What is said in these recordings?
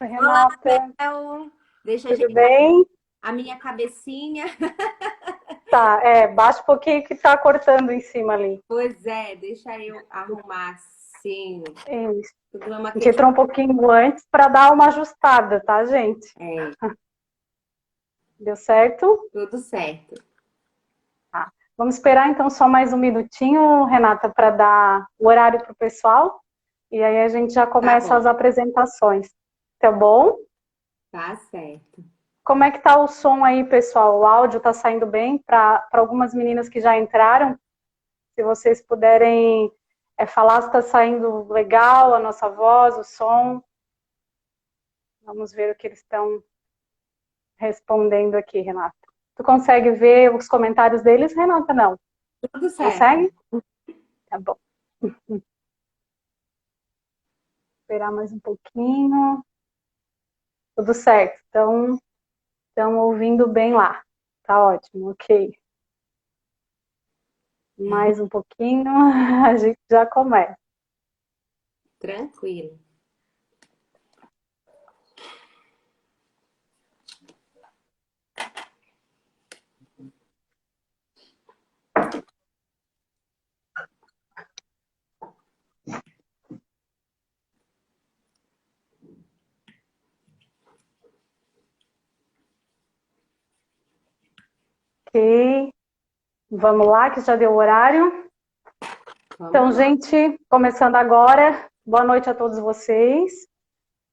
Oi, Olá, Renata. Bel. Deixa eu Tudo ajeitar bem? a minha cabecinha. Tá, baixa um pouquinho que tá cortando em cima ali. Pois é, deixa eu arrumar assim. Isso. Tudo é uma A gente questão. entrou um pouquinho antes para dar uma ajustada, tá, gente? É, Deu certo? tudo certo. Tá. Vamos esperar então só mais um minutinho, Renata, para dar o horário para o pessoal. E aí a gente já Tá começa as bom, apresentações. Tá bom? tá certo. Como é que tá o som aí, pessoal? O áudio tá saindo bem para algumas meninas que já entraram? Se vocês puderem falar se está saindo legal a nossa voz, o som. Vamos ver o que eles estão respondendo aqui, Renata. Tu consegue ver os comentários deles, Renata? Não. Tudo certo. Consegue? Tá bom. Esperar mais um pouquinho. Tudo certo. Então, estão ouvindo bem lá. Tá ótimo, ok. Mais um pouquinho, a gente já começa. Tranquilo. Ok. Vamos lá, que já deu o horário. Então, Vamos lá. gente, começando agora, boa noite a todos vocês.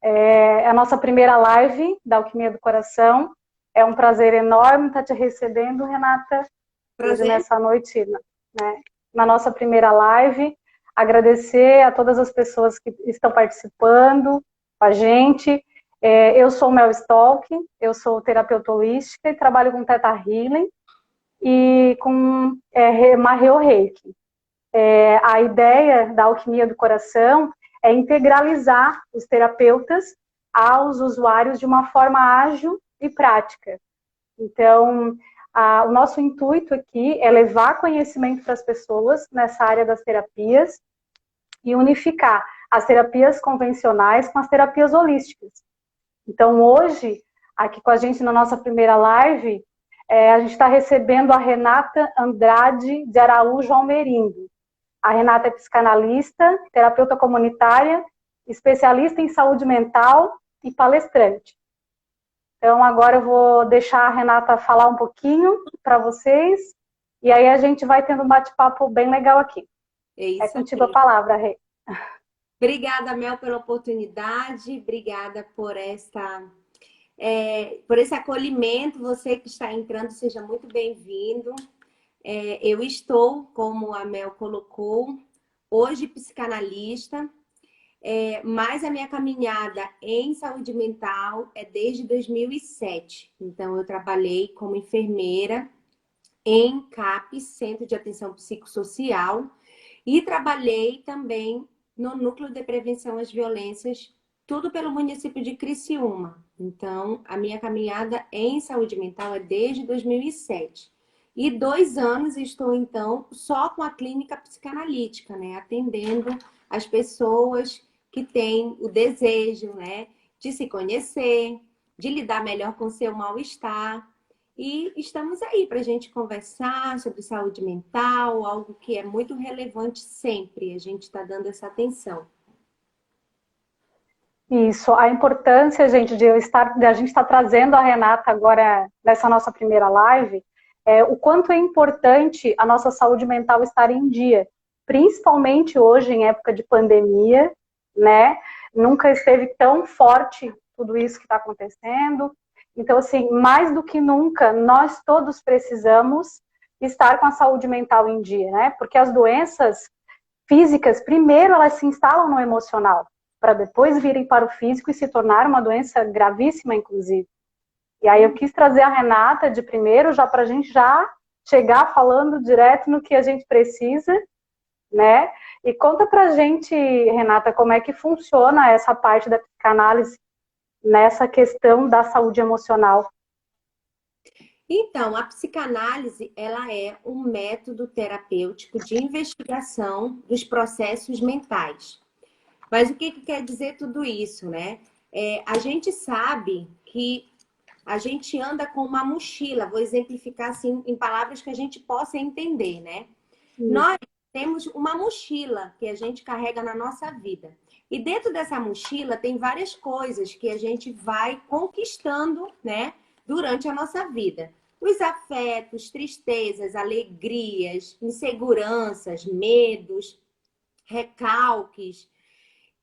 É a nossa primeira live da Alquimia do Coração. É um prazer enorme estar te recebendo, Renata, hoje Prazer. nessa noite, né, na nossa primeira live. Agradecer a todas as pessoas que estão participando com a gente. Eu sou Mel Stolk, eu sou terapeuta holística e trabalho com Theta Healing e com Maheu Reiki. A ideia da Alquimia do Coração é integralizar os terapeutas aos usuários de uma forma ágil e prática. Então, o nosso intuito aqui é levar conhecimento para as pessoas nessa área das terapias e unificar as terapias convencionais com as terapias holísticas. Então, hoje, aqui com a gente na nossa primeira live, a gente está recebendo a Renata Andrade de Araújo Almerindo. A Renata é psicanalista, terapeuta comunitária, especialista em saúde mental e palestrante. Então, agora eu vou deixar a Renata falar um pouquinho para vocês, e aí a gente vai tendo um bate-papo bem legal aqui. É É isso contigo a aí. palavra, Rê. Obrigada, Mel, pela oportunidade. Obrigada por esse acolhimento. Você que está entrando, seja muito bem-vindo. Eu estou, como a Mel colocou, hoje psicanalista, mas a minha caminhada em saúde mental é desde 2007. Então, eu trabalhei como enfermeira em CAPS, Centro de Atenção Psicossocial, e trabalhei também no Núcleo de Prevenção às Violências, tudo pelo município de Criciúma. Então, a minha caminhada em saúde mental é desde 2007. E 2 anos estou, então, só com a clínica psicanalítica, né? Atendendo as pessoas que têm o desejo, né? De se conhecer, de lidar melhor com o seu mal-estar. E estamos aí para a gente conversar sobre saúde mental, algo que é muito relevante sempre. A gente está dando essa atenção. Isso, a importância, gente, de a gente estar trazendo a Renata agora nessa nossa primeira live, o quanto é importante a nossa saúde mental estar em dia, principalmente hoje em época de pandemia, né? Nunca esteve tão forte tudo isso que está acontecendo. Então, assim, mais do que nunca, nós todos precisamos estar com a saúde mental em dia, né? Porque as doenças físicas, primeiro elas se instalam no emocional, para depois virem para o físico e se tornar uma doença gravíssima, inclusive. E aí eu quis trazer a Renata de primeiro, já para a gente já chegar falando direto no que a gente precisa, né? E conta pra gente, Renata, como é que funciona essa parte da psicanálise nessa questão da saúde emocional. Então, a psicanálise, ela é um método terapêutico de investigação dos processos mentais. Mas o que que quer dizer tudo isso, né? A gente sabe que a gente anda com uma mochila, vou exemplificar assim em palavras que a gente possa entender, né? Isso. Nós temos uma mochila que a gente carrega na nossa vida. E dentro dessa mochila tem várias coisas que a gente vai conquistando, né, durante a nossa vida. Os afetos, tristezas, alegrias, inseguranças, medos, recalques.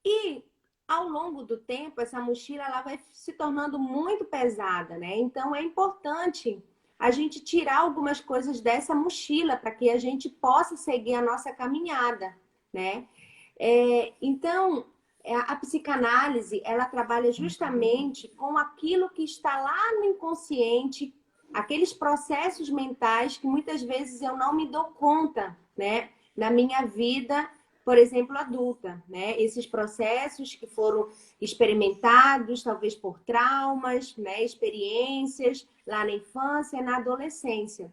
E ao longo do tempo, essa mochila ela vai se tornando muito pesada, né? Então é importante a gente tirar algumas coisas dessa mochila para que a gente possa seguir a nossa caminhada, né? Então, a psicanálise, ela trabalha justamente com aquilo que está lá no inconsciente, aqueles processos mentais que muitas vezes eu não me dou conta, né? Na minha vida, por exemplo, adulta, né? Esses processos que foram experimentados, talvez por traumas, né? Experiências lá na infância, na adolescência.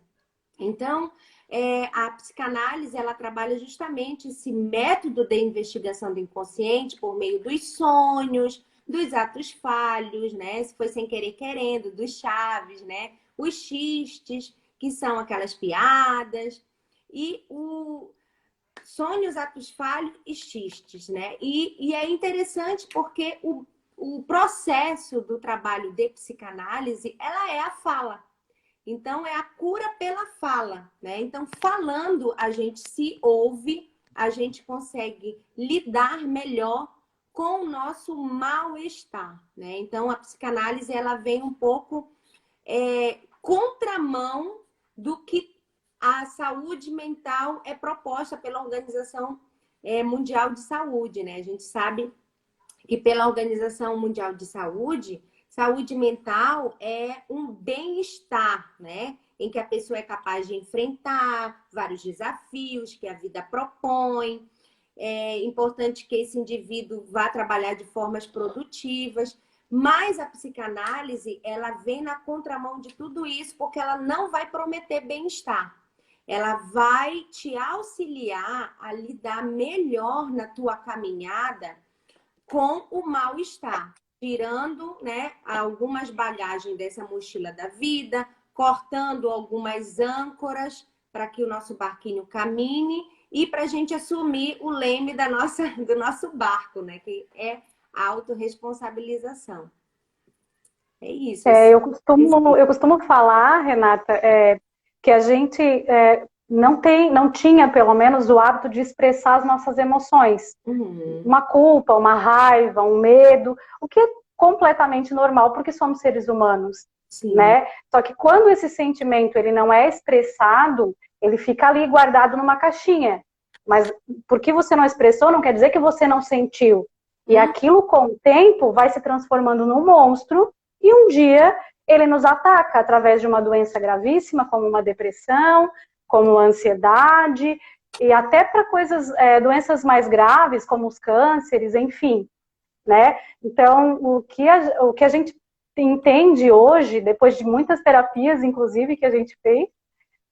Então, a psicanálise, ela trabalha justamente esse método de investigação do inconsciente por meio dos sonhos, dos atos falhos, né? Se foi sem querer querendo, dos chaves, né? Os xistes, que são aquelas piadas, e o sonhos, atos falhos e xistes, né? E é interessante porque o processo do trabalho de psicanálise, ela é a fala. Então, é a cura pela fala, né? Então, falando, a gente se ouve, a gente consegue lidar melhor com o nosso mal-estar, né? Então, a psicanálise, ela vem um pouco contramão do que a saúde mental é proposta pela Organização Mundial de Saúde, né? A gente sabe que pela Organização Mundial de Saúde, saúde mental é um bem-estar, né? Em que a pessoa é capaz de enfrentar vários desafios que a vida propõe. É importante que esse indivíduo vá trabalhar de formas produtivas, mas a psicanálise, ela vem na contramão de tudo isso, porque ela não vai prometer bem-estar. Ela vai te auxiliar a lidar melhor na tua caminhada com o mal-estar, tirando, né, algumas bagagens dessa mochila da vida, cortando algumas âncoras para que o nosso barquinho caminhe e para a gente assumir o leme do nosso barco, né, que é a autorresponsabilização. É isso. Eu costumo falar, Renata, que a gente não tinha, pelo menos, o hábito de expressar as nossas emoções. Uhum. Uma culpa, uma raiva, um medo, o que é completamente normal, porque somos seres humanos, Sim. né? Só que quando esse sentimento ele não é expressado, ele fica ali guardado numa caixinha. Mas porque você não expressou, não quer dizer que você não sentiu. E aquilo, com o tempo, vai se transformando num monstro e um dia ele nos ataca através de uma doença gravíssima, como uma depressão, como a ansiedade, e até para doenças mais graves, como os cânceres, enfim, né? Então, o que a gente entende hoje, depois de muitas terapias, inclusive, que a gente fez,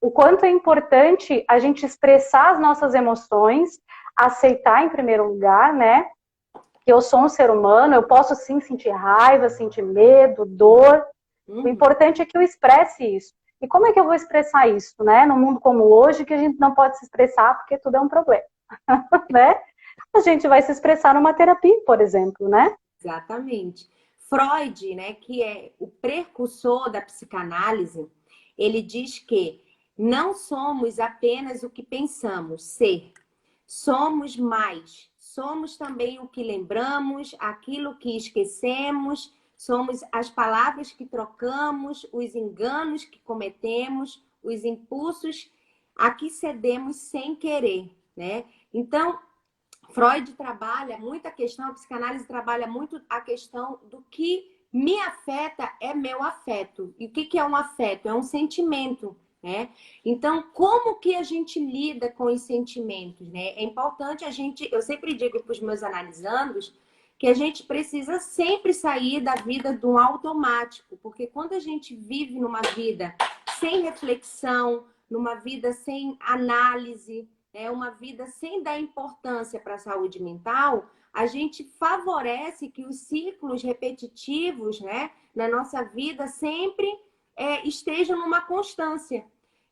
o quanto é importante a gente expressar as nossas emoções, aceitar em primeiro lugar, né? Que eu sou um ser humano, eu posso sim sentir raiva, sentir medo, dor. O importante é que eu expresse isso. E como é que eu vou expressar isso, né? No mundo como hoje, que a gente não pode se expressar porque tudo é um problema, né? A gente vai se expressar numa terapia, por exemplo, né? Exatamente. Freud, né, que é o precursor da psicanálise, ele diz que não somos apenas o que pensamos ser, somos mais. Somos também o que lembramos, aquilo que esquecemos, somos as palavras que trocamos, os enganos que cometemos, os impulsos a que cedemos sem querer, né? Então, Freud trabalha muito a questão, a psicanálise trabalha muito a questão do que me afeta é meu afeto. E o que é um afeto? É um sentimento, né? Então, como que a gente lida com os sentimentos, né? É importante eu sempre digo para os meus analisandos que a gente precisa sempre sair da vida do automático, porque quando a gente vive numa vida sem reflexão, numa vida sem análise, né, uma vida sem dar importância para a saúde mental, a gente favorece que os ciclos repetitivos, né, na nossa vida sempre estejam numa constância.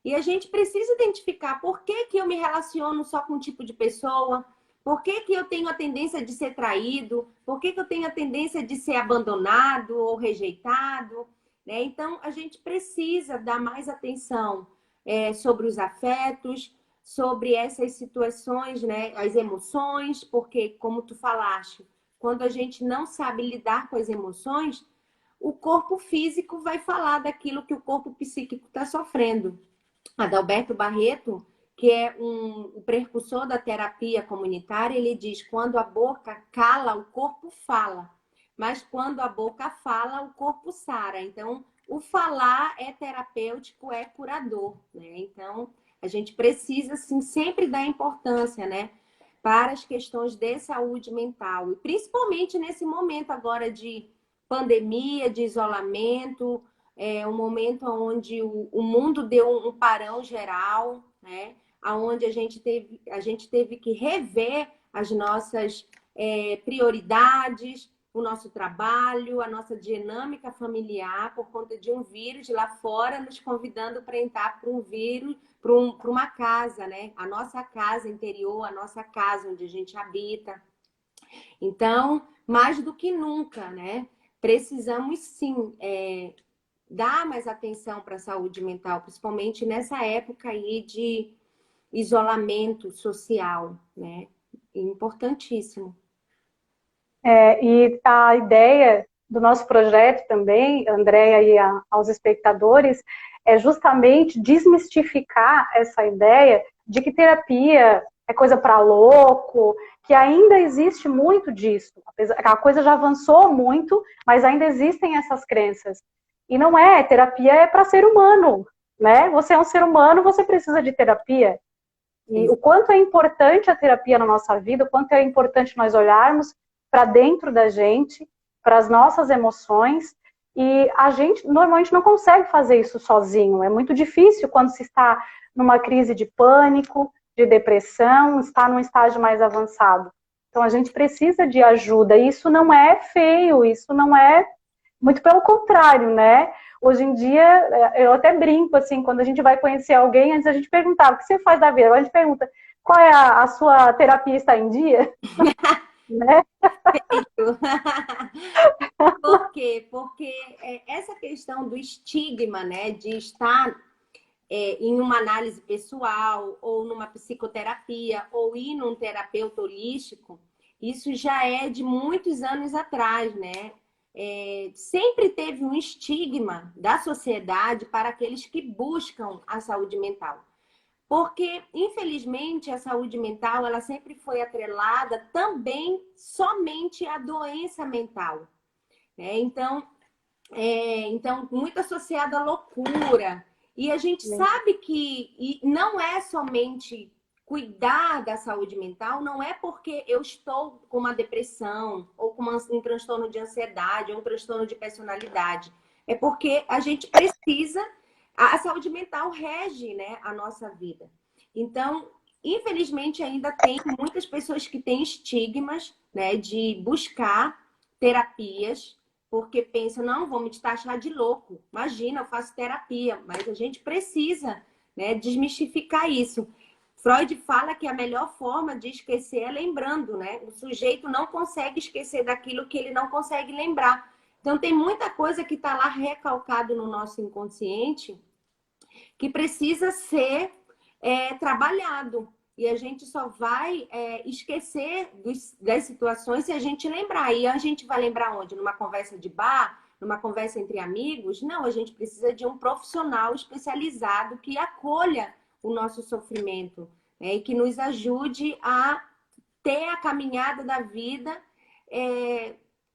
E a gente precisa identificar por que que eu me relaciono só com um tipo de pessoa, por que que eu tenho a tendência de ser traído, por que que eu tenho a tendência de ser abandonado ou rejeitado, né? Então, a gente precisa dar mais atenção sobre os afetos, sobre essas situações, né? As emoções, porque, como tu falaste, quando a gente não sabe lidar com as emoções, o corpo físico vai falar daquilo que o corpo psíquico está sofrendo. Adalberto Barreto, que é o precursor da terapia comunitária, ele diz: quando a boca cala, o corpo fala, mas quando a boca fala, o corpo sara. Então, o falar é terapêutico, é curador, né? Então, a gente precisa, sim, sempre dar importância, né, para as questões de saúde mental, e principalmente nesse momento agora de pandemia, de isolamento, um momento onde o mundo deu um parão geral, né? Onde a gente teve que rever as nossas prioridades, o nosso trabalho, a nossa dinâmica familiar por conta de um vírus lá fora nos convidando para entrar para um vírus, para uma casa, né? A nossa casa interior, a nossa casa onde a gente habita. Então, mais do que nunca, né? Precisamos sim dar mais atenção para a saúde mental, principalmente nessa época aí de isolamento social, né? Importantíssimo. E a ideia do nosso projeto também, Andréia, e aos espectadores, é justamente desmistificar essa ideia de que terapia é coisa para louco, que ainda existe muito disso. A coisa já avançou muito, mas ainda existem essas crenças. E não é, terapia é para ser humano, né? Você é um ser humano, você precisa de terapia. E o quanto é importante a terapia na nossa vida, o quanto é importante nós olharmos para dentro da gente, para as nossas emoções, e a gente normalmente não consegue fazer isso sozinho. É muito difícil quando se está numa crise de pânico, de depressão, está num estágio mais avançado. Então a gente precisa de ajuda. E isso não é feio, isso não é, muito pelo contrário, né? Hoje em dia, eu até brinco, assim, quando a gente vai conhecer alguém, antes a gente perguntava, o que você faz da vida? Agora a gente pergunta, qual é a sua terapia, está em dia? Né? Por quê? Porque essa questão do estigma, né, de estar em uma análise pessoal, ou numa psicoterapia, ou ir num terapeuta holístico, isso já é de muitos anos atrás, né? Sempre teve um estigma da sociedade para aqueles que buscam a saúde mental. Porque, infelizmente, a saúde mental ela sempre foi atrelada também somente à doença mental, né? Então, muito associada à loucura. E a gente sabe que não é somente cuidar da saúde mental, não é porque eu estou com uma depressão, ou com um transtorno de ansiedade, ou um transtorno de personalidade. É porque a gente precisa, a saúde mental rege, né, a nossa vida. Então, infelizmente, ainda tem muitas pessoas que têm estigmas, né, de buscar terapias, porque pensam, não, vão me taxar de louco. Imagina, eu faço terapia, mas a gente precisa, né, desmistificar isso. Freud fala que a melhor forma de esquecer é lembrando, né? O sujeito não consegue esquecer daquilo que ele não consegue lembrar. Então, tem muita coisa que está lá recalcado no nosso inconsciente que precisa ser trabalhado. E a gente só vai esquecer das situações se a gente lembrar. E a gente vai lembrar onde? Numa conversa de bar? Numa conversa entre amigos? Não, a gente precisa de um profissional especializado que acolha o nosso sofrimento, né? E que nos ajude a ter a caminhada da vida,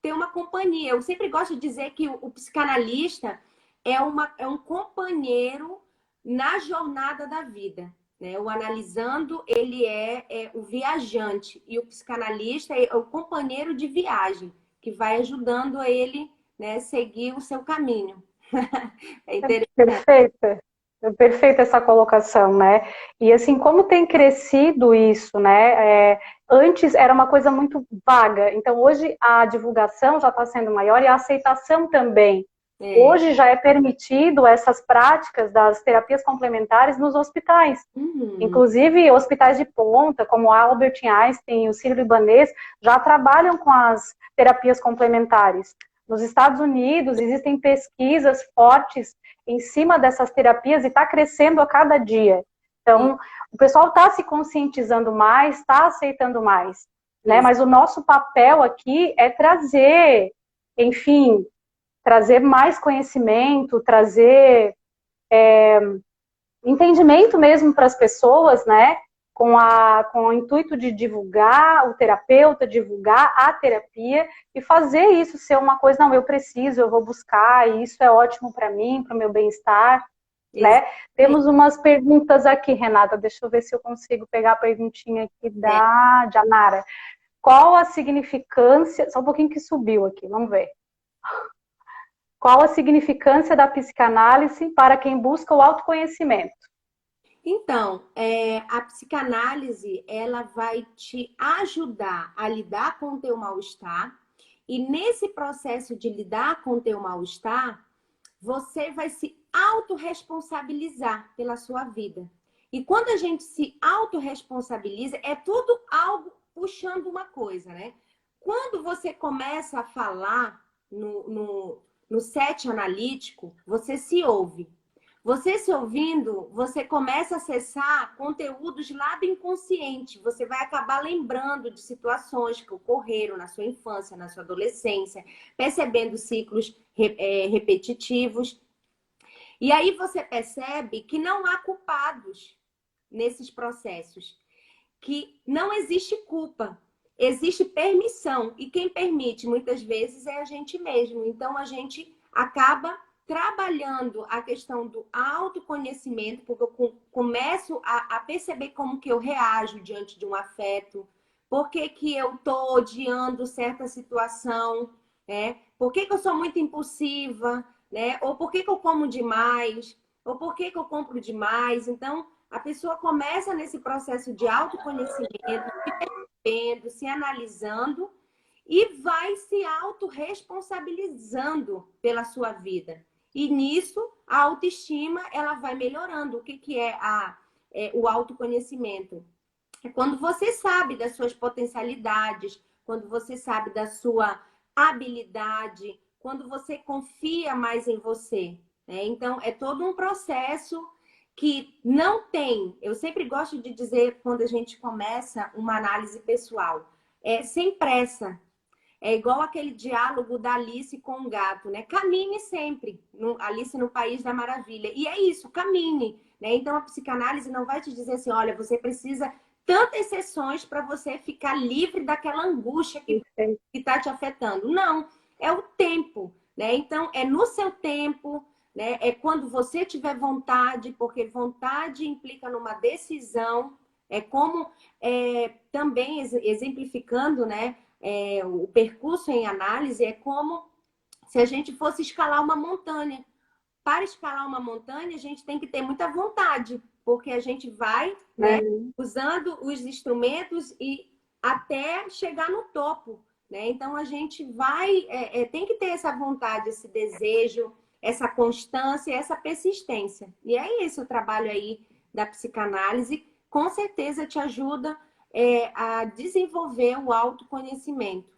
ter uma companhia. Eu sempre gosto de dizer que o psicanalista é um companheiro na jornada da vida. Né? O analisando, ele é o viajante, e o psicanalista é o companheiro de viagem, que vai ajudando ele, né, seguir o seu caminho. É interessante. Perfeita. Perfeita essa colocação, né? E assim, como tem crescido isso, né? Antes era uma coisa muito vaga, então hoje a divulgação já está sendo maior e a aceitação também. É. Hoje já é permitido essas práticas das terapias complementares nos hospitais. Uhum. Inclusive, hospitais de ponta, como a Albert Einstein e o Sírio-Libanês, já trabalham com as terapias complementares. Nos Estados Unidos, existem pesquisas fortes em cima dessas terapias e está crescendo a cada dia. Então, o pessoal está se conscientizando mais, está aceitando mais, né? Mas o nosso papel aqui é trazer, enfim, trazer mais conhecimento, trazer entendimento mesmo para as pessoas, né? Com o intuito de divulgar o terapeuta, divulgar a terapia e fazer isso ser uma coisa, não, eu preciso, eu vou buscar, e isso é ótimo para mim, para o meu bem-estar, né? Temos umas perguntas aqui, Renata, deixa eu ver se eu consigo pegar a perguntinha aqui da Janara. Qual a significância, só um pouquinho que subiu aqui, vamos ver. Qual a significância da psicanálise para quem busca o autoconhecimento? Então, a psicanálise, ela vai te ajudar a lidar com o teu mal-estar, e nesse processo de lidar com o teu mal-estar, você vai se autorresponsabilizar pela sua vida. E quando a gente se autorresponsabiliza, é tudo algo puxando uma coisa, né? Quando você começa a falar no set analítico, você se ouve. Você se ouvindo, você começa a acessar conteúdos lá do inconsciente. Você vai acabar lembrando de situações que ocorreram na sua infância, na sua adolescência, percebendo ciclos repetitivos. E aí você percebe que não há culpados nesses processos, que não existe culpa, existe permissão. E quem permite, muitas vezes, é a gente mesmo. Então, a gente acaba trabalhando a questão do autoconhecimento, porque eu começo a perceber como que eu reajo diante de um afeto, por que que eu estou odiando certa situação, né? Por que que eu sou muito impulsiva, né? Ou por que que eu como demais, ou por que que eu compro demais. Então, a pessoa começa nesse processo de autoconhecimento, se percebendo, se analisando e vai se autorresponsabilizando pela sua vida. E nisso, a autoestima ela vai melhorando. O que, que é, o autoconhecimento? É quando você sabe das suas potencialidades, quando você sabe da sua habilidade, quando você confia mais em você, né? Então, é todo um processo que não tem. Eu sempre gosto de dizer, quando a gente começa uma análise pessoal, sem pressa. É igual aquele diálogo da Alice com o gato, né? Caminhe sempre, Alice no País da Maravilha. E é isso, caminhe, né? Então a psicanálise não vai te dizer assim, olha, você precisa tantas sessões para você ficar livre daquela angústia que está te afetando. Não, é o tempo, né? Então é no seu tempo, né? É quando você tiver vontade, porque vontade implica numa decisão. É como também exemplificando, né? O percurso em análise é como se a gente fosse escalar uma montanha. Para escalar uma montanha, a gente tem que ter muita vontade, porque a gente vai, né, usando os instrumentos e até chegar no topo, né? Então a gente vai, tem que ter essa vontade, esse desejo, essa constância, essa persistência. E é esse o trabalho aí da psicanálise. Com certeza te ajuda a desenvolver o autoconhecimento.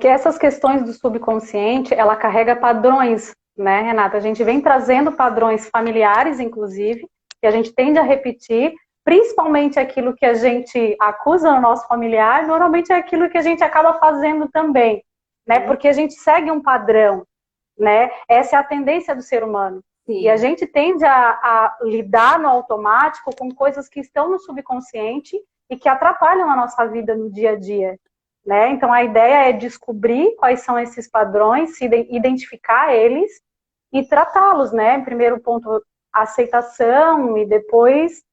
Que essas questões do subconsciente, ela carrega padrões, né, Renata? A gente vem trazendo padrões familiares, inclusive, que a gente tende a repetir, principalmente aquilo que a gente acusa no nosso familiar, normalmente é aquilo que a gente acaba fazendo também, né? Porque a gente segue um padrão, né? Essa é a tendência do ser humano. Sim. E a gente tende a lidar no automático com coisas que estão no subconsciente e que atrapalham a nossa vida no dia a dia. Né? Então, a ideia é descobrir quais são esses padrões, identificar eles e tratá-los, né? Primeiro ponto, aceitação, e depois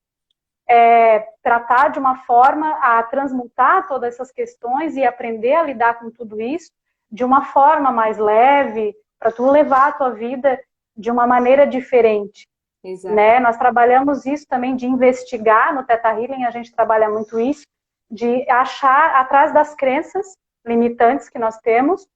tratar de uma forma a transmutar todas essas questões e aprender a lidar com tudo isso de uma forma mais leve, para tu levar a tua vida de uma maneira diferente. Exato. Né? Nós trabalhamos isso também de investigar, no Theta Healing a gente trabalha muito isso, de achar atrás das crenças limitantes que nós temos,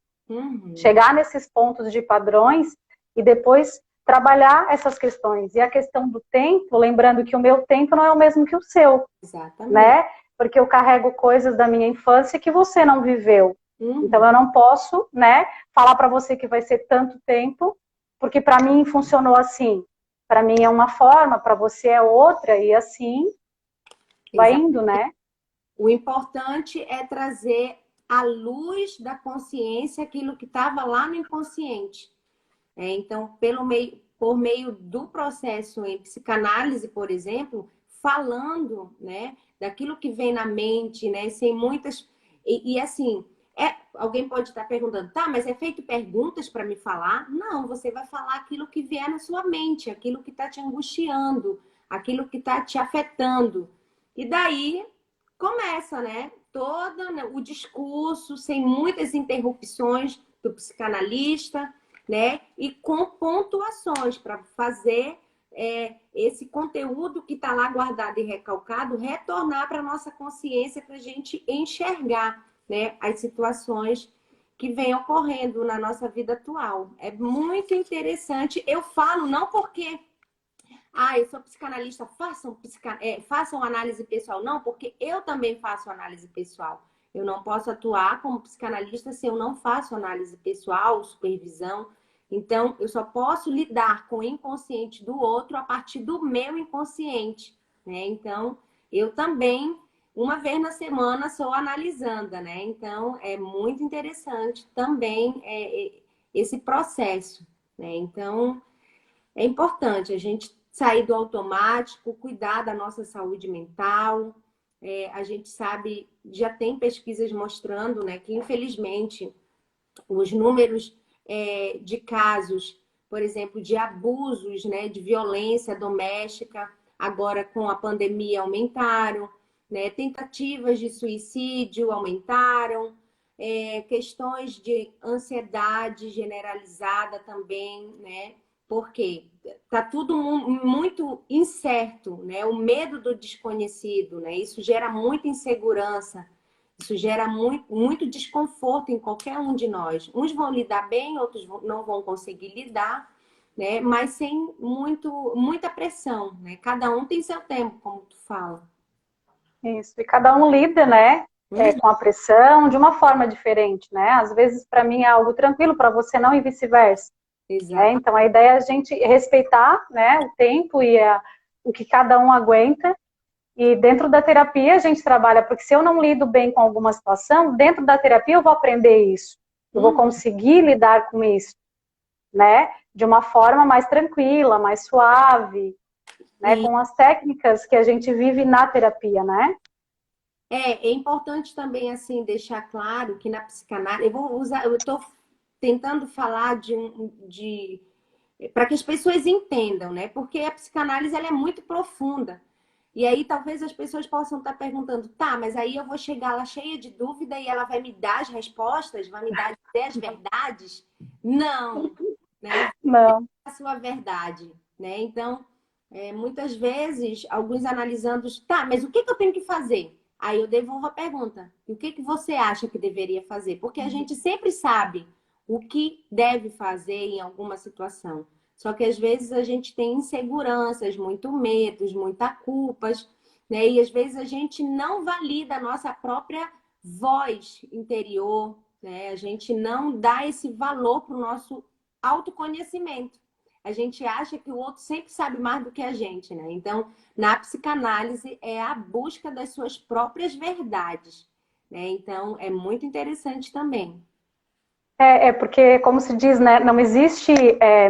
chegar nesses pontos de padrões e depois trabalhar essas questões. E a questão do tempo, lembrando que o meu tempo não é o mesmo que o seu. Exatamente. Né? Porque eu carrego coisas da minha infância que você não viveu. Então eu não posso, né, falar para você que vai ser tanto tempo, porque para mim funcionou assim. Para mim é uma forma, para você é outra, e assim vai indo, né? O importante é trazer à luz da consciência aquilo que estava lá no inconsciente. Então, por meio do processo em psicanálise, por exemplo, falando, né, daquilo que vem na mente, né, sem muitas... E assim, alguém pode estar perguntando, tá, mas é feito perguntas para me falar? Não, você vai falar aquilo que vier na sua mente, aquilo que está te angustiando, aquilo que está te afetando. E daí começa, né, todo o discurso, sem muitas interrupções do psicanalista, né, e com pontuações para fazer esse conteúdo que está lá guardado e recalcado retornar para a nossa consciência para a gente enxergar, né, as situações que vêm ocorrendo na nossa vida atual. É muito interessante. Eu falo não porque eu sou psicanalista, façam análise pessoal. Não, porque eu também faço análise pessoal. Eu não posso atuar como psicanalista se eu não faço análise pessoal, supervisão. Então, eu só posso lidar com o inconsciente do outro a partir do meu inconsciente, né? Então, eu também, uma vez na semana, sou analisanda, né? Então, é muito interessante também esse processo, né? Então, é importante a gente sair do automático, cuidar da nossa saúde mental. A gente sabe, já tem pesquisas mostrando, né, que infelizmente os números de casos, por exemplo, de abusos, né, de violência doméstica, agora com a pandemia aumentaram, né, tentativas de suicídio aumentaram, questões de ansiedade generalizada também, né? Porque tá tudo muito incerto, né? O medo do desconhecido, né? Isso gera muita insegurança, isso gera muito desconforto em qualquer um de nós. Uns vão lidar bem, outros não vão conseguir lidar, né? Mas sem muita pressão, né? Cada um tem seu tempo, como tu fala. Isso, e cada um lida, né, com a pressão de uma forma diferente, né? Às vezes para mim é algo tranquilo, para você não e vice-versa. Então a ideia é a gente respeitar, né, o tempo e o que cada um aguenta. E dentro da terapia a gente trabalha, porque se eu não lido bem com alguma situação, dentro da terapia eu vou aprender isso. Eu vou conseguir lidar com isso, né? De uma forma mais tranquila, mais suave, né? Com as técnicas que a gente vive na terapia, né? É importante também, assim, deixar claro que na psicanálise, eu estou tentando falar para que as pessoas entendam, né? Porque a psicanálise ela é muito profunda. E aí talvez as pessoas possam estar perguntando, tá, mas aí eu vou chegar lá cheia de dúvida e ela vai me dar as respostas, vai me dar as verdades? Não, né? Não. A sua verdade, né? Então, muitas vezes, alguns analisandos, tá, mas o que eu tenho que fazer? Aí eu devolvo a pergunta, e o que você acha que deveria fazer? Porque a gente sempre sabe o que deve fazer em alguma situação. Só que às vezes a gente tem inseguranças, muito medos, muita culpas, né? E às vezes a gente não valida a nossa própria voz interior, né? A gente não dá esse valor para o nosso autoconhecimento. A gente acha que o outro sempre sabe mais do que a gente, né? Então, na psicanálise é a busca das suas próprias verdades, né? Então, é muito interessante também. Porque, como se diz, né, não existe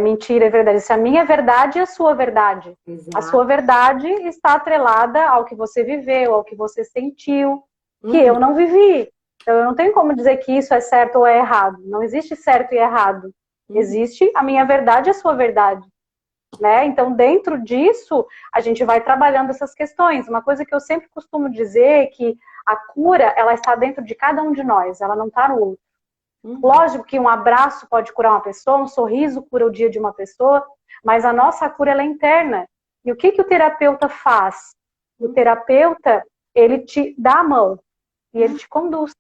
mentira e verdade. Se a minha verdade é a sua verdade. Exato. A sua verdade está atrelada ao que você viveu, ao que você sentiu, que eu não vivi. Então, eu não tenho como dizer que isso é certo ou é errado. Não existe certo e errado. Existe a minha verdade e a sua verdade. Né? Então, dentro disso, a gente vai trabalhando essas questões. Uma coisa que eu sempre costumo dizer é que a cura, ela está dentro de cada um de nós, ela não está no outro. Lógico que um abraço pode curar uma pessoa, um sorriso cura o dia de uma pessoa, mas a nossa cura ela é interna. E o que o terapeuta faz? O terapeuta, ele te dá a mão e ele te conduz.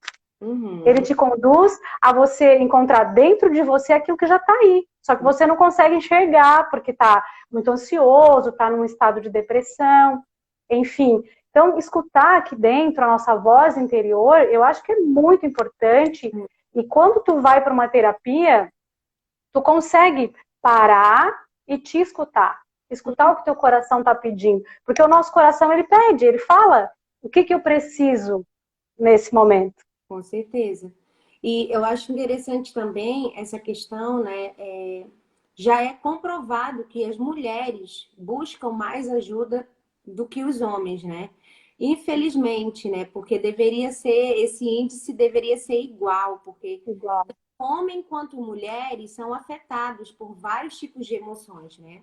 Ele te conduz a você encontrar dentro de você aquilo que já está aí. Só que você não consegue enxergar, porque está muito ansioso, está num estado de depressão, enfim. Então, escutar aqui dentro a nossa voz interior, eu acho que é muito importante. E quando tu vai para uma terapia, tu consegue parar e te escutar. Escutar o que teu coração está pedindo. Porque o nosso coração, ele pede, ele fala o que eu preciso nesse momento. Com certeza. E eu acho interessante também essa questão, né? Já é comprovado que as mulheres buscam mais ajuda do que os homens, né? Infelizmente, né? Porque deveria ser, esse índice deveria ser igual, porque Igual. homem quanto mulheres são afetados por vários tipos de emoções, né?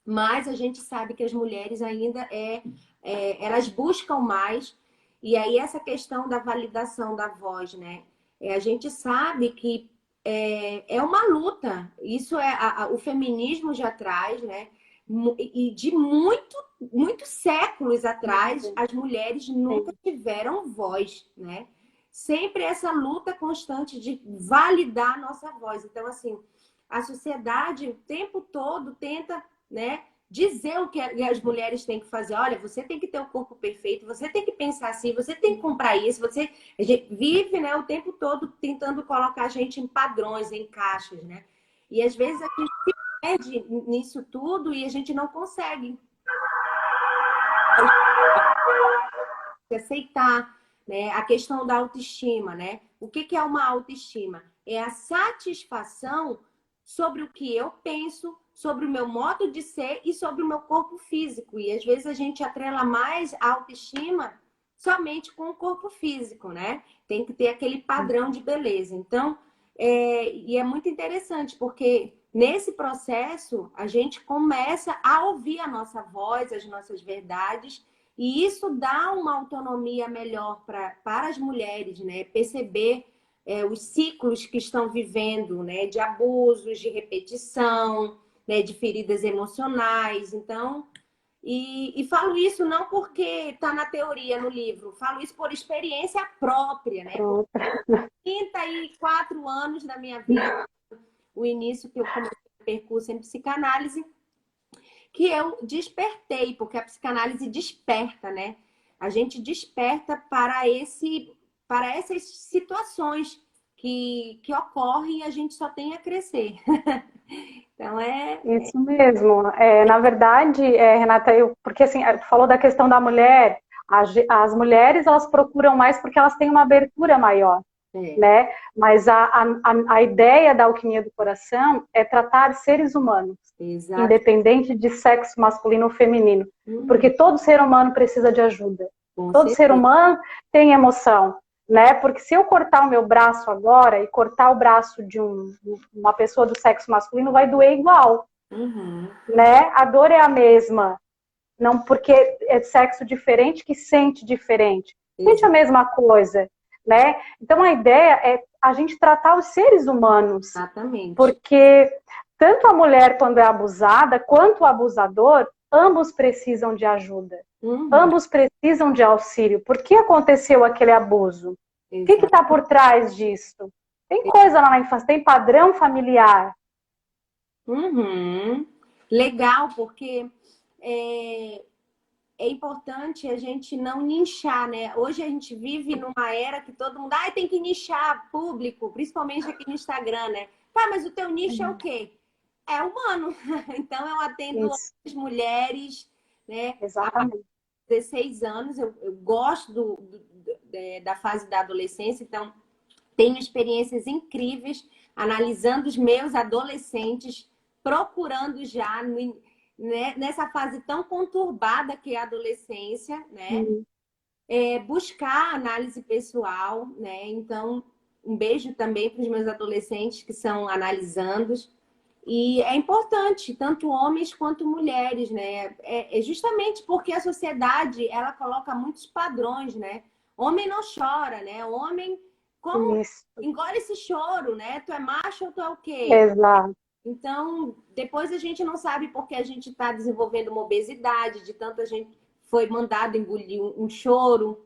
Mas a gente sabe que as mulheres ainda elas buscam mais. E aí essa questão da validação da voz, né? A gente sabe que é uma luta. Isso o feminismo já traz, né? E de muitos séculos atrás, as mulheres nunca tiveram voz, né? Sempre essa luta constante de validar a nossa voz. Então, assim, a sociedade o tempo todo tenta, né, dizer o que as mulheres têm que fazer. Olha, você tem que ter o corpo perfeito, você tem que pensar assim, você tem que comprar isso, a gente vive, né, o tempo todo tentando colocar a gente em padrões, em caixas, né? E às vezes a gente se perde nisso tudo e a gente não consegue aceitar, né, a questão da autoestima, né? O que é uma autoestima? É a satisfação sobre o que eu penso, sobre o meu modo de ser e sobre o meu corpo físico. E às vezes a gente atrela mais a autoestima somente com o corpo físico, né? Tem que ter aquele padrão de beleza. Então, e é muito interessante, porque nesse processo a gente começa a ouvir a nossa voz, as nossas verdades, e isso dá uma autonomia melhor para as mulheres, né? Perceber os ciclos que estão vivendo, né? De abusos, de repetição, né? De feridas emocionais. Então, e falo isso não porque está na teoria, no livro, falo isso por experiência própria, né? Por 34 anos da minha vida, o início que eu comecei o percurso em psicanálise, que eu despertei, porque a psicanálise desperta, né? A gente desperta para essas situações que ocorrem e a gente só tem a crescer. Então Isso mesmo. Na verdade, Renata, porque assim, tu falou da questão da mulher, as mulheres elas procuram mais porque elas têm uma abertura maior. Né? Mas a ideia da alquimia do coração é tratar seres humanos, Exato. Independente de sexo masculino ou feminino, porque todo ser humano precisa de ajuda. Todo ser humano tem emoção, né? Porque se eu cortar o meu braço agora e cortar o braço de uma pessoa do sexo masculino, vai doer igual, né? A dor é a mesma, não porque é sexo diferente que sente diferente, sente a mesma coisa. Né? Então a ideia é a gente tratar os seres humanos. Exatamente. Porque tanto a mulher quando é abusada, quanto o abusador, ambos precisam de ajuda. Ambos precisam de auxílio. Por que aconteceu aquele abuso? O que está por trás disso? Tem coisa lá na infância, tem padrão familiar. Legal, porque é importante a gente não nichar, né? Hoje a gente vive numa era que todo mundo tem que nichar público, principalmente aqui no Instagram, né? Tá, mas o teu nicho é o quê? É humano. Então eu atendo homens, mulheres, né? Exatamente. Há 16 anos, eu gosto da fase da adolescência, então tenho experiências incríveis analisando os meus adolescentes, procurando já né, nessa fase tão conturbada que é a adolescência, né? Buscar análise pessoal, né? Então, um beijo também para os meus adolescentes que são analisandos. E é importante, tanto homens quanto mulheres, né? É justamente porque a sociedade, ela coloca muitos padrões, né? Homem não chora, né? Homem, como engole esse choro, né? Tu é macho ou tu é o quê? Exato. Então, depois a gente não sabe porque a gente está desenvolvendo uma obesidade, de tanto a gente foi mandado engolir um choro,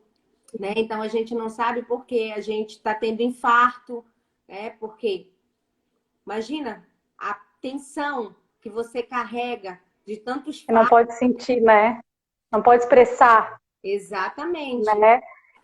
né? Então a gente não sabe porque a gente está tendo infarto, né? Porque imagina a tensão que você carrega de tantos E não fardos. pode sentir, né? Não pode expressar, Exatamente. né?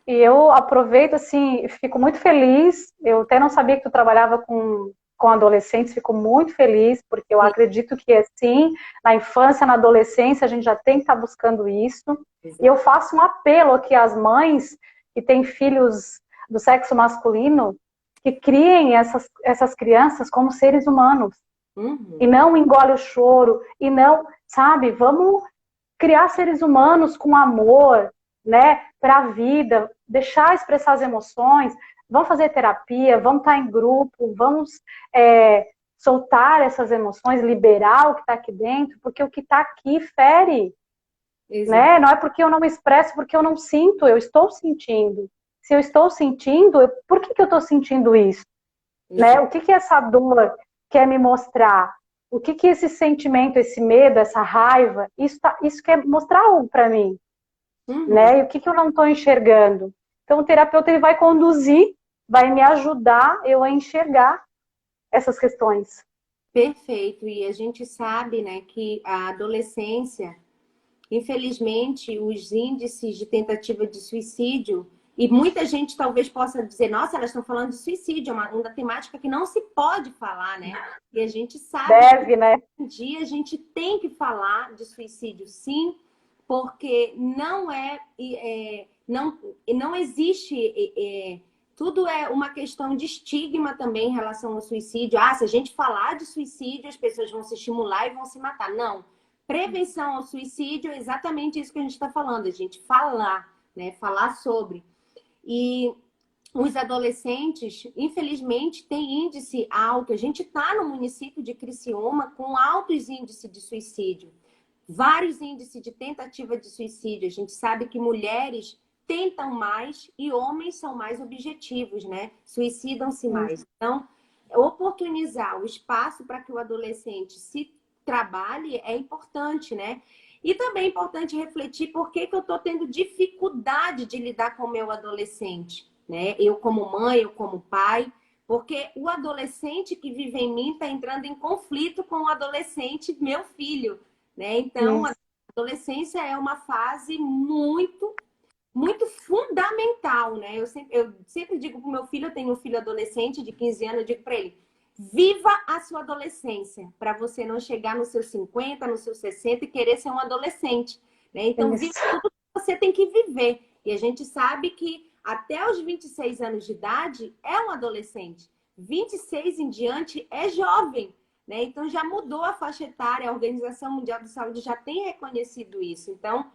E eu aproveito, assim, fico muito feliz. Eu até não sabia que tu trabalhava com adolescentes, fico muito feliz, porque eu Sim, acredito que, assim, na infância, na adolescência, a gente já tem que estar buscando isso. E eu exato. faço um apelo aqui às mães que têm filhos do sexo masculino, que criem essas crianças como seres humanos. E Uhum. não engole o choro, e não, sabe, vamos criar seres humanos com amor, né, para a vida, deixar expressar as emoções, vamos fazer terapia, vamos estar em grupo, vamos soltar essas emoções, liberar o que está aqui dentro, porque o que está aqui fere, Exato. né? Não é porque eu não me expresso, porque eu não sinto, eu estou sentindo. Se eu estou sentindo, por que eu estou sentindo isso? Né? Exato. O que essa dor quer me mostrar? O que esse sentimento, esse medo, essa raiva, isso quer mostrar algo para mim, Uhum. né? E o que eu não estou enxergando? Então, o terapeuta ele vai conduzir, vai me ajudar eu a enxergar essas questões. Perfeito. E a gente sabe, né, que a adolescência, infelizmente, os índices de tentativa de suicídio, e muita gente talvez possa dizer, nossa, elas estão falando de suicídio, é uma temática que não se pode falar, né? E a gente sabe que Deve, né? hoje em dia a gente tem que falar de suicídio, sim, porque não existe, tudo é uma questão de estigma também em relação ao suicídio. Ah, se a gente falar de suicídio, as pessoas vão se estimular e vão se matar. Não. Prevenção ao suicídio é exatamente isso que a gente está falando, a gente falar, né? Falar sobre. E os adolescentes, infelizmente, têm índice alto. A gente está no município de Criciúma com altos índices de suicídio, vários índices de tentativa de suicídio. A gente sabe que mulheres tentam mais e homens são mais objetivos, né? Suicidam-se mais. Então, oportunizar o espaço para que o adolescente se trabalhe é importante, né? E também é importante refletir por que eu estou tendo dificuldade de lidar com o meu adolescente, né? Eu como mãe, eu como pai, porque o adolescente que vive em mim está entrando em conflito com o adolescente, meu filho, né? Então, a Isso. adolescência é uma fase muito fundamental, né? Eu sempre digo para o meu filho, eu tenho um filho adolescente de 15 anos, eu digo para ele, viva a sua adolescência, para você não chegar nos seus 50, nos seus 60 e querer ser um adolescente, né? Então, viva Isso. tudo que você tem que viver. E a gente sabe que até os 26 anos de idade é um adolescente. 26 em diante é jovem, né? Então já mudou a faixa etária, a Organização Mundial de Saúde já tem reconhecido isso. Então,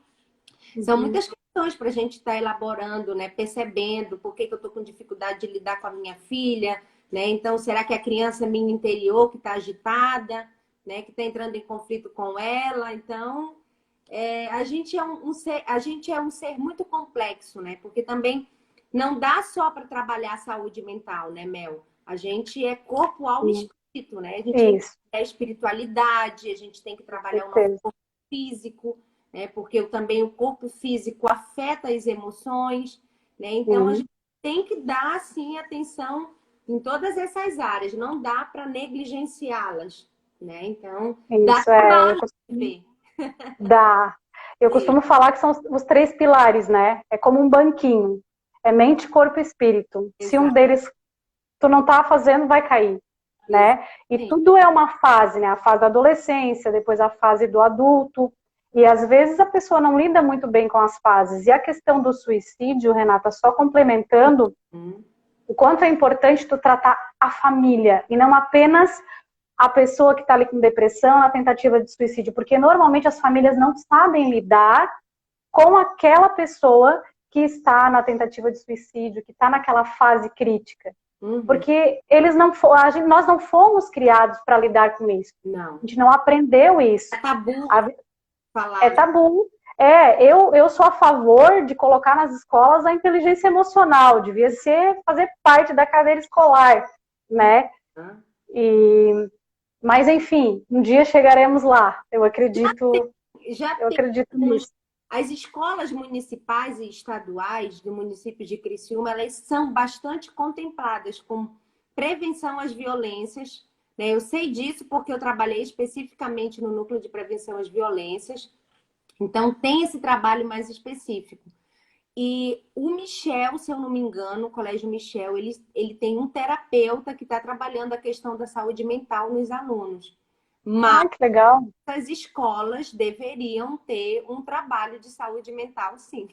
são Uhum. muitas questões para a gente estar elaborando, né? Percebendo por que eu estou com dificuldade de lidar com a minha filha, né? Então, será que a criança minha interior que está agitada, né? Que está entrando em conflito com ela? Então, a gente é um ser muito complexo, né? Porque também não dá só para trabalhar a saúde mental, né, Mel? A gente é corpo, alma e espírito, né? A gente tem que Isso, trabalhar a espiritualidade, a gente tem que com trabalhar o nosso certeza. corpo físico, né? Porque também o corpo físico afeta as emoções, né? Então a Sim. gente tem que dar assim atenção em todas essas áreas, não dá para negligenciá-las, né? Então dá Isso, trabalho de ver. dá. Eu costumo falar que são os três pilares, né? É como um banquinho. É mente, corpo e espírito. Se um Exato, deles tu não tá fazendo, vai cair, né? E exatamente. tudo é uma fase, né? A fase da adolescência, depois a fase do adulto. E às vezes a pessoa não lida muito bem com as fases. E a questão do suicídio, Renata, só complementando, Hum, o quanto é importante tu tratar a família e não apenas a pessoa que está ali com depressão, na tentativa de suicídio, porque normalmente as famílias não sabem lidar com aquela pessoa que está na tentativa de suicídio, que está naquela fase crítica. uhum. Porque nós não fomos criados para lidar com isso. Não. A gente não aprendeu isso. É tabu É falar. tabu. Eu sou a favor de colocar nas escolas a inteligência emocional, devia fazer parte da cadeira escolar, né? Né? E Mas, enfim, um dia chegaremos lá. Já Eu tem acredito nisso. as escolas municipais e estaduais do município de Criciúma, elas são bastante contempladas com prevenção às violências, né? Eu sei disso porque eu trabalhei especificamente no núcleo de prevenção às violências, então tem esse trabalho mais específico. E o Michel, se eu não me engano, o Colégio Michel, ele tem um terapeuta que está trabalhando a questão da saúde mental nos alunos. Mas Ah, que legal. as escolas deveriam ter um trabalho de saúde mental, sim.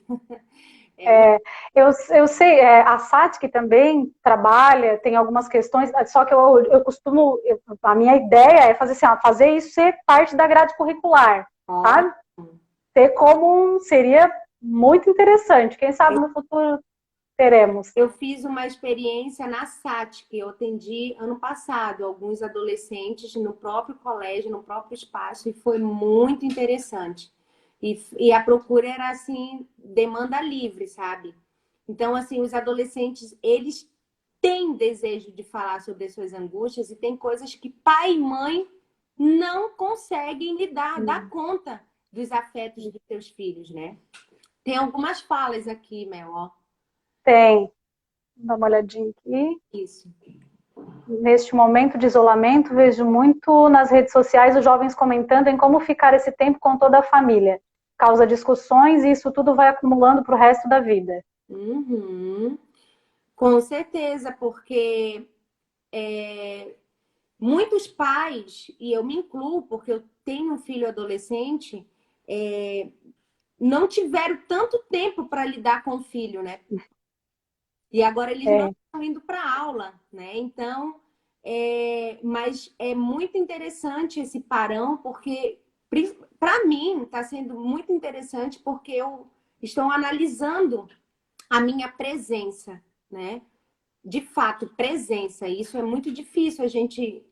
Eu sei, a SATIC também trabalha, tem algumas questões, só que eu costumo, a minha ideia é fazer assim, fazer isso ser parte da grade curricular, Ó, sabe? Ter seria muito interessante. Quem sabe no futuro teremos. eu fiz uma experiência na SAT, que eu atendi ano passado alguns adolescentes no próprio colégio, no próprio espaço, e foi muito interessante. E a procura era assim, demanda livre, sabe? Então, assim, os adolescentes, eles têm desejo de falar sobre as suas angústias e tem coisas que pai e mãe não conseguem lidar, dar conta dos afetos dos seus filhos, né? Tem algumas falas aqui, Mel, ó. Tem. Dá uma olhadinha aqui. Isso. Neste momento de isolamento, vejo muito nas redes sociais os jovens comentando em como ficar esse tempo com toda a família. Causa discussões e isso tudo vai acumulando para o resto da vida. Uhum. Com certeza, porque muitos pais, e eu me incluo, porque eu tenho um filho adolescente, não tiveram tanto tempo para lidar com o filho, né? E agora eles não É, estão indo para aula, né? Então, mas é muito interessante esse parão, porque para mim está sendo muito interessante porque eu estou analisando a minha presença, né? De fato, presença. Isso é muito difícil a gente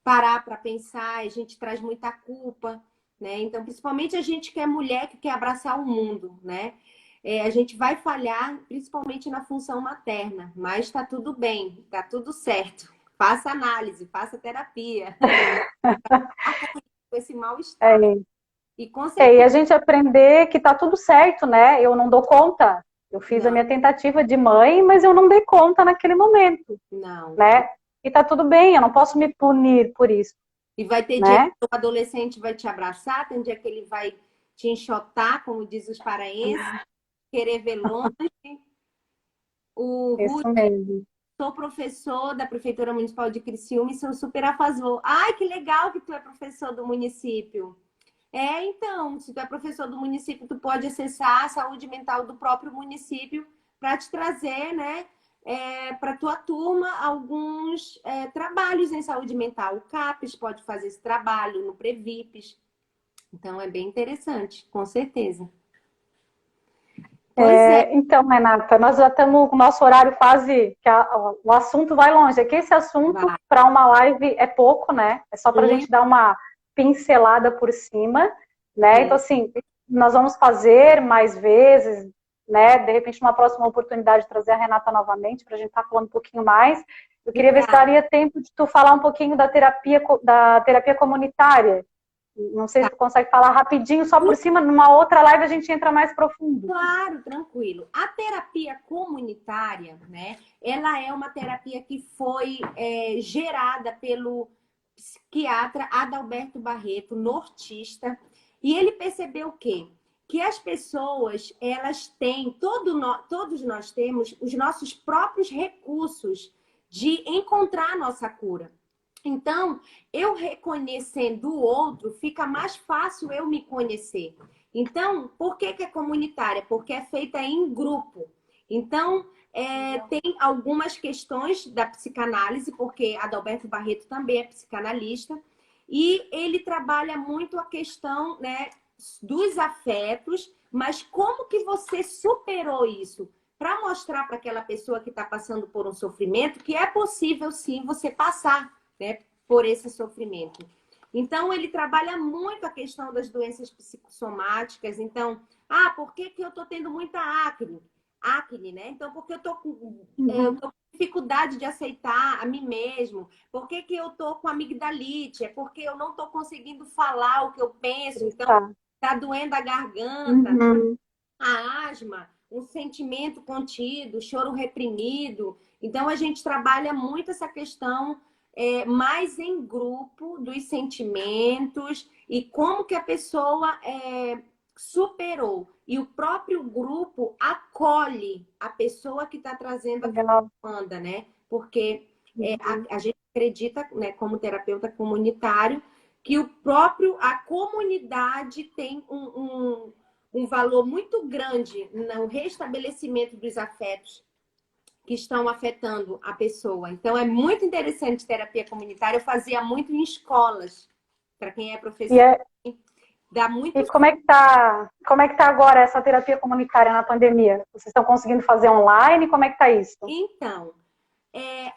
parar para pensar, a gente traz muita culpa, né? Então, principalmente a gente que é mulher, que quer abraçar o mundo, né? A gente vai falhar, principalmente na função materna, mas está tudo bem, está tudo certo. Faça análise, faça terapia, com esse mal-estar. é, E com e certeza, a gente aprender que tá tudo certo, né? Eu não dou conta. Eu fiz a não, minha tentativa de mãe, mas eu não dei conta naquele momento, não. né? E tá tudo bem, eu não posso me punir por isso, E vai ter dia que né? o adolescente vai te abraçar, tem dia que ele vai te enxotar, como diz os paraenses, querer ver longe. O Isso Ruth, mesmo. sou professor da Prefeitura Municipal de Criciúma e sou super a favor. Ai, que legal que tu é professor do município. Então, se tu é professor do município, tu pode acessar a saúde mental do próprio município para te trazer, né, para tua turma alguns trabalhos em saúde mental. O CAPES pode fazer esse trabalho no Previpes. Então, é bem interessante, com certeza. Pois é, Então, Renata, nós já estamos com o nosso horário quase, o assunto vai longe. É que esse assunto vai. para uma live é pouco, né? É só para a gente Muito, dar uma pincelada por cima, né? Então, é, assim, nós vamos fazer mais vezes, né? De repente, numa próxima oportunidade, trazer a Renata novamente para a gente estar falando um pouquinho mais. Eu queria ver se obrigada. daria tempo de tu falar um pouquinho da terapia comunitária. Não sei se tu consegue falar rapidinho, só por cima, numa outra live a gente entra mais profundo. Claro, tranquilo. A terapia comunitária, né? Ela é uma terapia que foi gerada pelo psiquiatra Adalberto Barreto, nortista, e ele percebeu o quê? Que as pessoas, elas têm, todos nós temos os nossos próprios recursos de encontrar a nossa cura. Então, eu reconhecendo o outro, fica mais fácil eu me conhecer. Então, por que é comunitária? Porque é feita em grupo. Então, tem algumas questões da psicanálise, porque Adalberto Barreto também é psicanalista, e ele trabalha muito a questão, né, dos afetos, mas como que você superou isso? Para mostrar para aquela pessoa que está passando por um sofrimento que é possível sim você passar, né, por esse sofrimento. Então, ele trabalha muito a questão das doenças psicossomáticas. Então, por que eu estou tendo muita acne? Acne, né? Então, porque eu tô com dificuldade de aceitar a mim mesmo. Por que que eu tô com amigdalite? É porque eu não tô conseguindo falar o que eu penso, então Tá. tá doendo a garganta, Uhum. a asma, um sentimento contido, choro reprimido. Então, a gente trabalha muito essa questão mais em grupo dos sentimentos e como que a pessoa superou. E o próprio grupo acolhe a pessoa que está trazendo aquela Legal. demanda, né? Porque Uhum. a gente acredita, né, como terapeuta comunitário, que a comunidade tem um valor muito grande no restabelecimento dos afetos que estão afetando a pessoa. Então, é muito interessante terapia comunitária. Eu fazia muito em escolas, para quem é E, professor, dá muito. e como é que tá agora essa terapia comunitária na pandemia? Vocês estão conseguindo fazer online? Como é que tá isso? Então,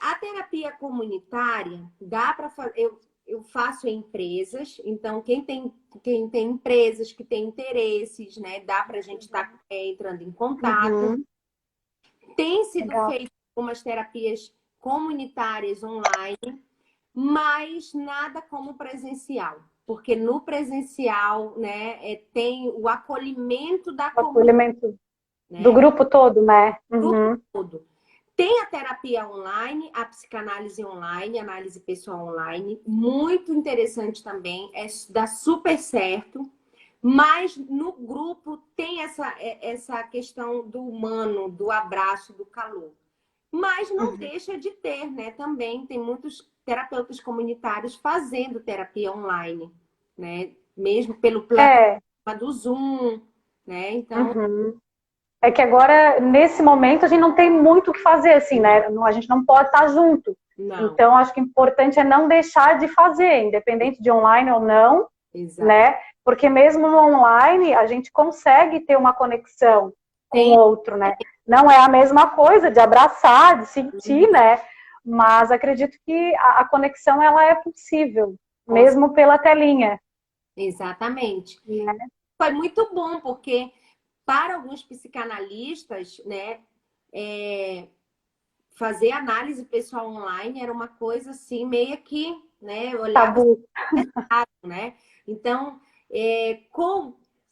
a terapia comunitária dá para fazer. Eu faço em empresas, então quem tem empresas que têm interesses, né, dá para a gente estar entrando em contato. Uhum. Tem sido Legal. feito algumas terapias comunitárias online, mas nada como presencial. Porque no presencial, né, tem o acolhimento da O comunidade, acolhimento do né, grupo todo, né? do Uhum. todo. Tem a terapia online, a psicanálise online, a análise pessoal online, muito interessante também, dá super certo. Mas no grupo tem essa questão do humano, do abraço, do calor. Mas não Uhum. deixa de ter, né? Também tem muitos terapeutas comunitários fazendo terapia online, né? Mesmo pelo É. plataforma do Zoom, né? Então, Uhum. É que agora, nesse momento, a gente não tem muito o que fazer, assim, né? A gente não pode estar junto. não, Então, acho que o importante é não deixar de fazer, independente de online ou não, exato. né? Porque mesmo no online, a gente consegue ter uma conexão com o Tem. outro, né? Não é a mesma coisa de abraçar, de sentir, né? Mas acredito que a conexão, ela é possível, mesmo pela telinha, Exatamente. né? Foi muito bom, porque para alguns psicanalistas, né, fazer análise pessoal online era uma coisa assim, meio que, né, olhava Tabu. né? Então,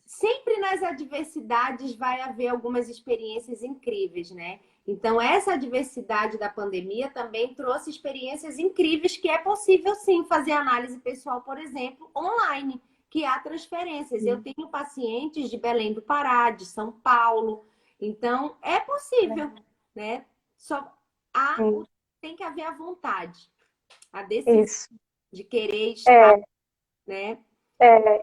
sempre nas adversidades vai haver algumas experiências incríveis, né? Então, essa adversidade da pandemia também trouxe experiências incríveis que é possível sim fazer análise pessoal, por exemplo, online, que há transferências. Eu tenho pacientes de Belém do Pará, de São Paulo, então é possível, né? Só há, Sim, tem que haver a vontade, a decisão isso. de querer estar, É, né?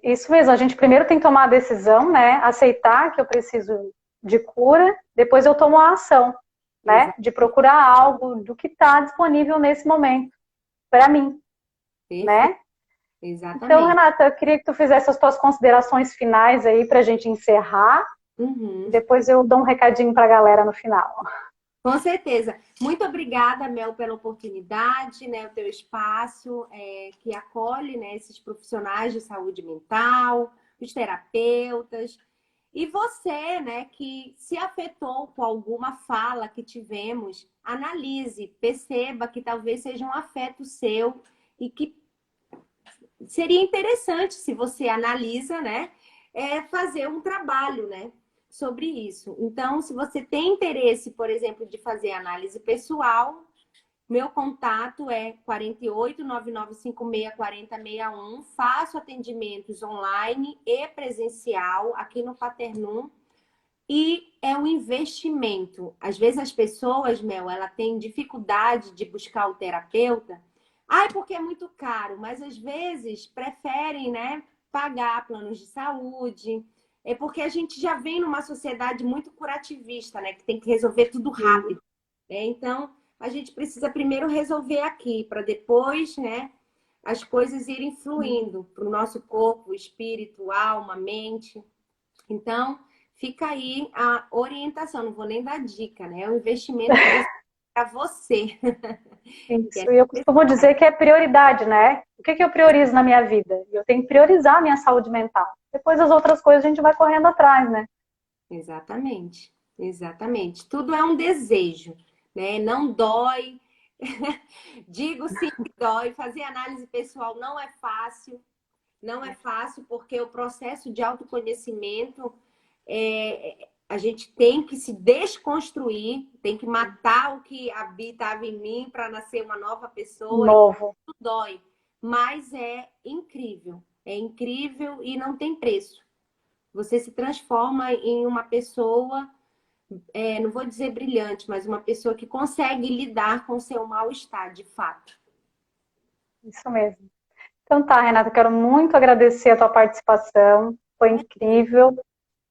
isso mesmo, a gente primeiro tem que tomar a decisão, né? Aceitar que eu preciso de cura, depois eu tomo a ação, né? De procurar algo do que está disponível nesse momento, para mim, Perfeito, né? Então, exatamente. Renata, eu queria que tu fizesse as tuas considerações finais aí para a gente encerrar, e Uhum. depois eu dou um recadinho para a galera no final. Com certeza. Muito obrigada, Mel, pela oportunidade, né, o teu espaço que acolhe, né, esses profissionais de saúde mental, os terapeutas. E você, né, que se afetou com alguma fala que tivemos, analise, perceba que talvez seja um afeto seu e que seria interessante, se você analisa, né, fazer um trabalho, né, sobre isso. Então, se você tem interesse, por exemplo, de fazer análise pessoal, meu contato é 48 9956 4061. Faço atendimentos online e presencial aqui no Paternum. E é um investimento. Às vezes as pessoas, Mel, ela tem dificuldade de buscar o terapeuta. Ai, porque é muito caro, mas às vezes preferem, né, pagar planos de saúde. É porque a gente já vem numa sociedade muito curativista, né, que tem que resolver tudo rápido, né? Então, a gente precisa primeiro resolver aqui, para depois, né, as coisas irem fluindo para o nosso corpo, espírito, alma, mente. Então, fica aí a orientação, não vou nem dar dica, né? É um investimento para você. Isso, e eu costumo dizer que é prioridade, né? O que eu priorizo na minha vida? Eu tenho que priorizar a minha saúde mental. Depois as outras coisas a gente vai correndo atrás, né? Exatamente, exatamente. Tudo é um desejo. né? Não dói. Digo sim que dói. Fazer análise pessoal não é fácil. Não é fácil porque o processo de autoconhecimento, a gente tem que se desconstruir, tem que matar o que habitava em mim para nascer uma nova pessoa. Novo. Isso dói, mas é incrível e não tem preço. Você se transforma em uma pessoa, não vou dizer brilhante, mas uma pessoa que consegue lidar com o seu mal-estar, de fato. Isso mesmo. Então tá, Renata, quero muito agradecer a tua participação, foi incrível,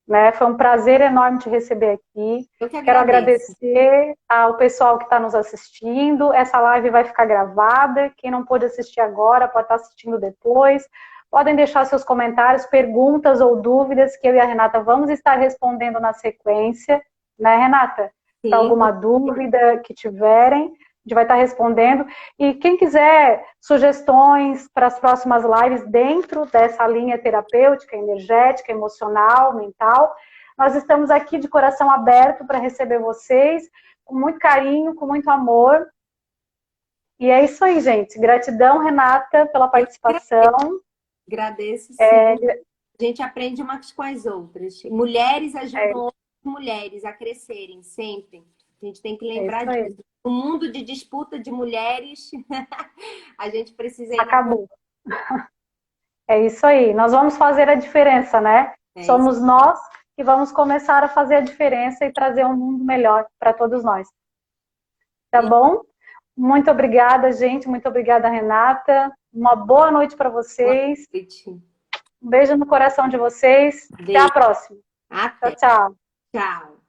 né? Foi um prazer enorme te receber aqui. Eu que Quero agradeço. agradecer ao pessoal que está nos assistindo. Essa live vai ficar gravada. Quem não pôde assistir agora pode estar assistindo depois. Podem deixar seus comentários, perguntas ou dúvidas que eu e a Renata vamos estar respondendo na sequência, né, Renata? Para Sim, alguma dúvida que tiverem, a gente vai estar respondendo. E quem quiser sugestões para as próximas lives dentro dessa linha terapêutica, energética, emocional, mental, nós estamos aqui de coração aberto para receber vocês, com muito carinho, com muito amor. E é isso aí, gente. Gratidão, Renata, pela participação. agradeço sim. A gente aprende umas com as outras. Mulheres ajudam outras mulheres a crescerem sempre. A gente tem que lembrar disso. No mundo de disputa de mulheres, a gente precisa ir Acabou. É isso aí. Nós vamos fazer a diferença, né? Somos isso. nós que vamos começar a fazer a diferença e trazer um mundo melhor para todos nós. Tá bom? Muito obrigada, gente. Muito obrigada, Renata. Uma boa noite para vocês. Boa noite. Um beijo no coração de vocês. Beijo. Até a próxima. Até. Tchau, tchau. Tchau.